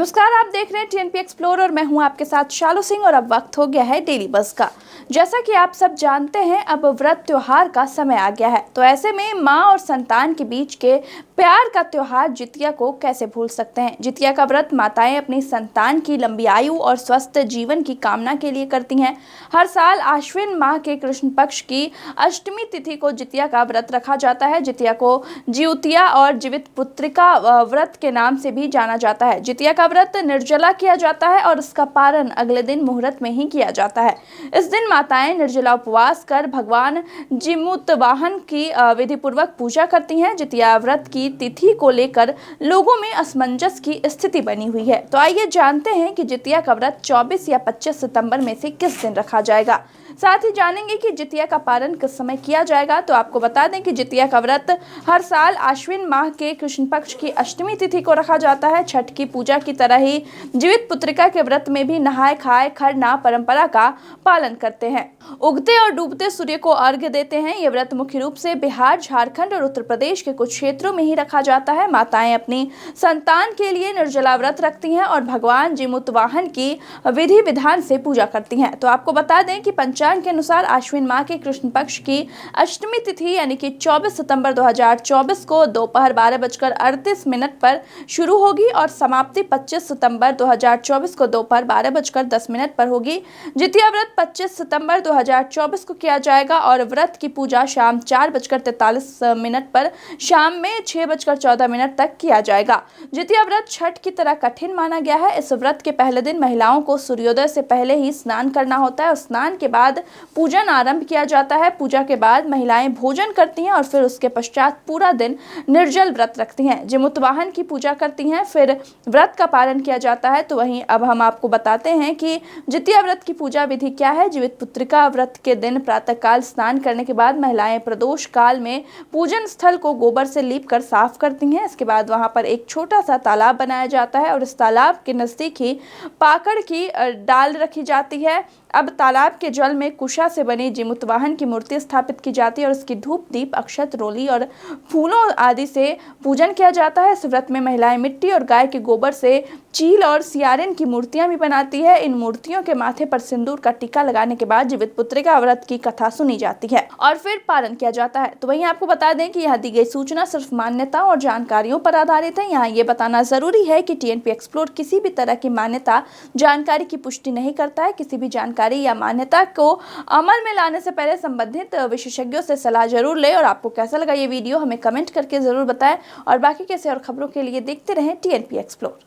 नमस्कार, आप देख रहे हैं टीएनपी एक्सप्लोर और मैं हूं आपके साथ शालू सिंह। और अब वक्त हो गया है डेली बस का। जैसा कि आप सब जानते हैं, अब व्रत त्योहार का समय आ गया है। तो ऐसे में माँ और संतान के बीच के प्यार का त्योहार जितिया को कैसे भूल सकते हैं। जितिया का व्रत माताएं अपनी संतान की लंबी आयु और स्वस्थ जीवन की कामना के लिए करती हैं। हर साल आश्विन माह के कृष्ण पक्ष की अष्टमी तिथि को जितिया का व्रत रखा जाता है। जितिया को जिउतिया और जीवित पुत्रिका व्रत के नाम से भी जाना जाता है। जितिया का व्रत निर्जला किया जाता है और इसका पारण अगले दिन मुहूर्त में ही किया जाता है। इस दिन माताएं निर्जला उपवास कर भगवान जिमुतवाहन की विधि पूर्वक पूजा करती हैं। जितिया व्रत की तिथि को लेकर लोगों में असमंजस की स्थिति बनी हुई है। तो आइए जानते हैं कि जितिया का व्रत 24 या 25 सितंबर में से किस दिन रखा जाएगा। साथ ही जानेंगे कि जितिया का पारण किस समय किया जाएगा। तो आपको बता दें कि जितिया का व्रत हर साल आश्विन माह के कृष्ण पक्ष की अष्टमी तिथि को रखा जाता है। छठ की पूजा की तरह ही जीवित पुत्रिका के व्रत में भी नहाए खाए खरना परंपरा का पालन करते हैं। उगते और डूबते सूर्य को अर्घ्य देते हैं। ये व्रत मुख्य रूप से बिहार, झारखंड और उत्तर प्रदेश के कुछ क्षेत्रों में ही रखा जाता है। माताएं अपनी संतान के लिए निर्जला व्रत रखती हैं और भगवान जिमुतवाहन की विधि विधान से पूजा करती हैं। तो आपको बता दें कि पंचांग के अनुसार आश्विन माह के कृष्ण पक्ष की अष्टमी तिथि यानी कि 24 सितंबर 2024 को दोपहर 12:38 पर शुरू होगी और समाप्ति 25 सितंबर 2024 को दोपहर 12:10 पर होगी। जितिया व्रत 25 सितंबर 2024 को किया जाएगा और व्रत की पूजा शाम 4:43 पर शाम में 6:14 तक किया जाएगा। जितिया व्रत छठ की तरह कठिन माना गया है। इस व्रत के पहले दिन महिलाओं को सूर्योदय से पहले ही स्नान करना होता है और स्नान के बाद पूजन आरंभ किया जाता है। पूजा के बाद महिलाएं भोजन करती हैं और फिर उसके पश्चात पूरा दिन निर्जल व्रत रखती हैं। जिमुतवाहन की पूजा करती हैं, फिर व्रत का पारण किया जाता है। तो वहीं अब हम आपको बताते हैं कि जितिया व्रत की पूजा विधि क्या है। जीवित पुत्रिका व्रत के दिन प्रातःकाल स्नान करने के बाद महिलाएं प्रदोष काल में पूजन स्थल को गोबर से लीप कर साफ करती हैं। इसके बाद वहां पर एक छोटा सा तालाब बनाया जाता है और इस तालाब के नजदीक ही पाकड़ की डाल रखी जाती है। अब तालाब के जल में कुशा से बनी जिमुतवाहन की मूर्ति स्थापित की जाती है और इसकी धूप दीप अक्षत रोली और फूलों आदि से पूजन किया जाता है। इस व्रत में महिलाएं मिट्टी और गाय के गोबर से चील और सियारिन की मूर्तियां भी बनाती है। इन मूर्तियों के माथे पर सिंदूर का टीका लगाने के बाद जीवित पुत्रिका व्रत की कथा सुनी जाती है और फिर पारण किया जाता है। तो वहीं आपको बता दें कि यह दी गई सूचना सिर्फ मान्यता और जानकारियों पर आधारित है। यहाँ ये बताना जरूरी है कि टीएनपी एक्सप्लोर किसी भी तरह की मान्यता जानकारी की पुष्टि नहीं करता है। किसी भी जानकारी या मान्यता को अमल में लाने से पहले संबंधित विशेषज्ञों से सलाह जरूर लें। और आपको कैसा लगा ये वीडियो हमें कमेंट करके जरूर बताएं और बाकी कैसे और खबरों के लिए देखते रहें टीएनपी एक्सप्लोर।